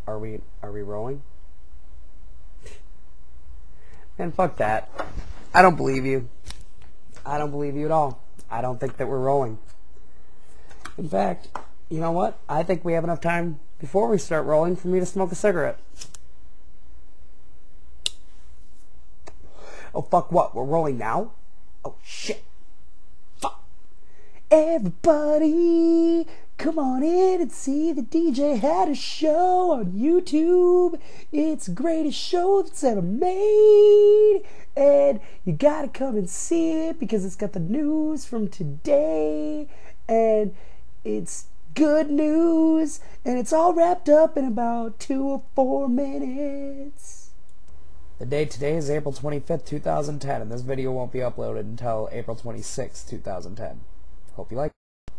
Are we rolling? Man, fuck that. I don't believe you. I don't believe you at all. I don't think that we're rolling. In fact, you know what? I think we have enough time before we start rolling for me to smoke a cigarette. Oh, fuck what? We're rolling now? Oh, shit. Fuck. Everybody, come on in and see the DJ Hatter Show on YouTube. It's the greatest show that's ever made. And you gotta come and see it because it's got the news from today. And it's good news. And it's all wrapped up in about 2 or 4 minutes. The date today is April 25th, 2010, and this video won't be uploaded until April 26th, 2010. Hope you like it.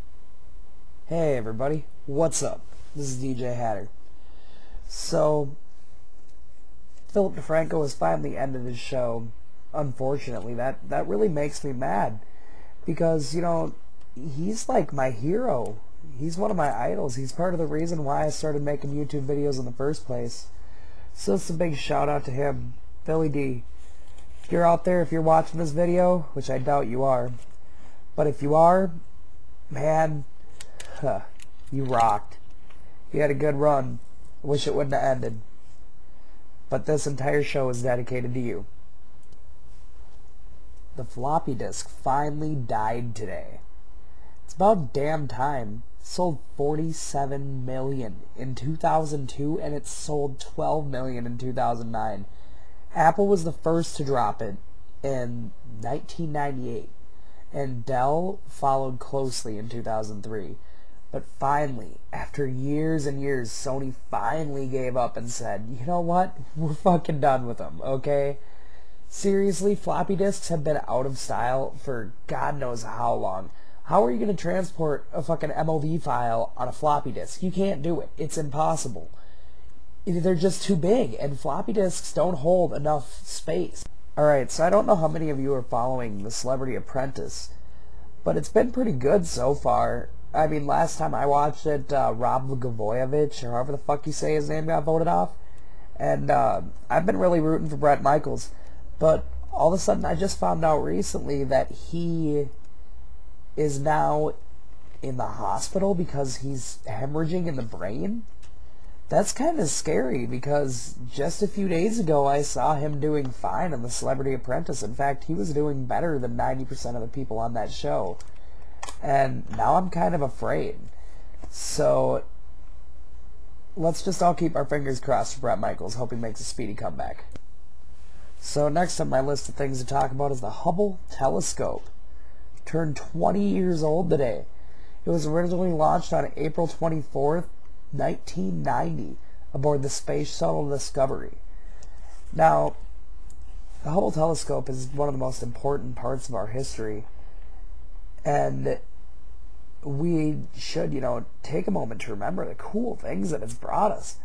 Hey everybody, what's up? This is DJ Hatter. So, Philip DeFranco has finally ended his show. Unfortunately, that really makes me mad. Because, you know, he's like my hero. He's one of my idols. He's part of the reason why I started making YouTube videos in the first place. So it's a big shout out to him. Billy D, if you're out there, if you're watching this video, which I doubt you are, but if you are, man, you rocked. You had a good run. I wish it wouldn't have ended. But this entire show is dedicated to you. The floppy disk finally died today. It's about damn time. It sold 47 million in 2002 and it sold 12 million in 2009. Apple was the first to drop it in 1998, and Dell followed closely in 2003. But finally, after years and years, Sony finally gave up and said, you know what, we're fucking done with them, okay? Seriously, floppy disks have been out of style for God knows how long. How are you going to transport a fucking MOV file on a floppy disk? You can't do it. It's impossible. They're just too big, and floppy disks don't hold enough space. Alright, so I don't know how many of you are following The Celebrity Apprentice, but it's been pretty good so far. I mean, last time I watched it, Rob Blagojevich, or however the fuck you say his name, got voted off. And I've been really rooting for Bret Michaels, but all of a sudden I just found out recently that he is now in the hospital because he's hemorrhaging in the brain. That's kind of scary because just a few days ago I saw him doing fine on The Celebrity Apprentice. In fact, he was doing better than 90% of the people on that show. And now I'm kind of afraid. So let's just all keep our fingers crossed for Bret Michaels. Hope he makes a speedy comeback. So next on my list of things to talk about is the Hubble telescope. Turned 20 years old today. It was originally launched on April 24th, 1990 aboard the Space Shuttle Discovery. Now, the Hubble telescope is one of the most important parts of our history, and we should, you know, take a moment to remember the cool things that it's brought us.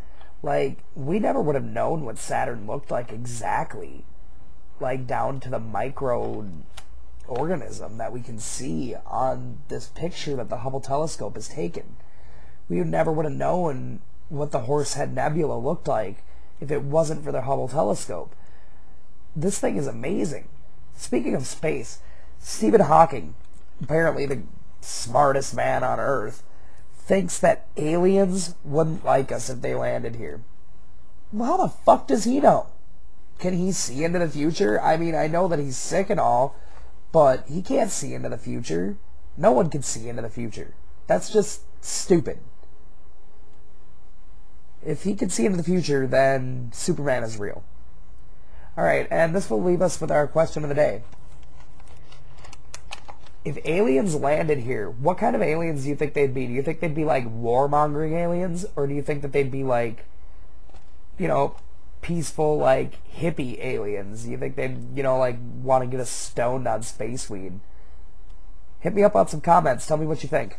Like, we never would have known what Saturn looked like exactly, like down to the micro organism that we can see on this picture that the Hubble telescope has taken. We never would have known what the Horsehead Nebula looked like if it wasn't for the Hubble telescope. This thing is amazing. Speaking of space, Stephen Hawking, apparently the smartest man on Earth, thinks that aliens wouldn't like us if they landed here. Well, how the fuck does he know? Can he see into the future? I mean, I know that he's sick and all, but he can't see into the future. No one can see into the future. That's just stupid. If he can see into the future, then Superman is real. Alright, and this will leave us with our question of the day. If aliens landed here, what kind of aliens do you think they'd be? Do you think they'd be like warmongering aliens? Or do you think that they'd be like, you know, peaceful, like hippie aliens? Do you think they'd, you know, like want to get us stoned on space weed? Hit me up on some comments. Tell me what you think.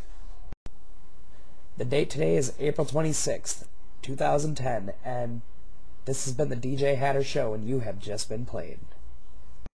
The date today is April 26th. 2010, and this has been the DJ Hatter Show, and you have just been played.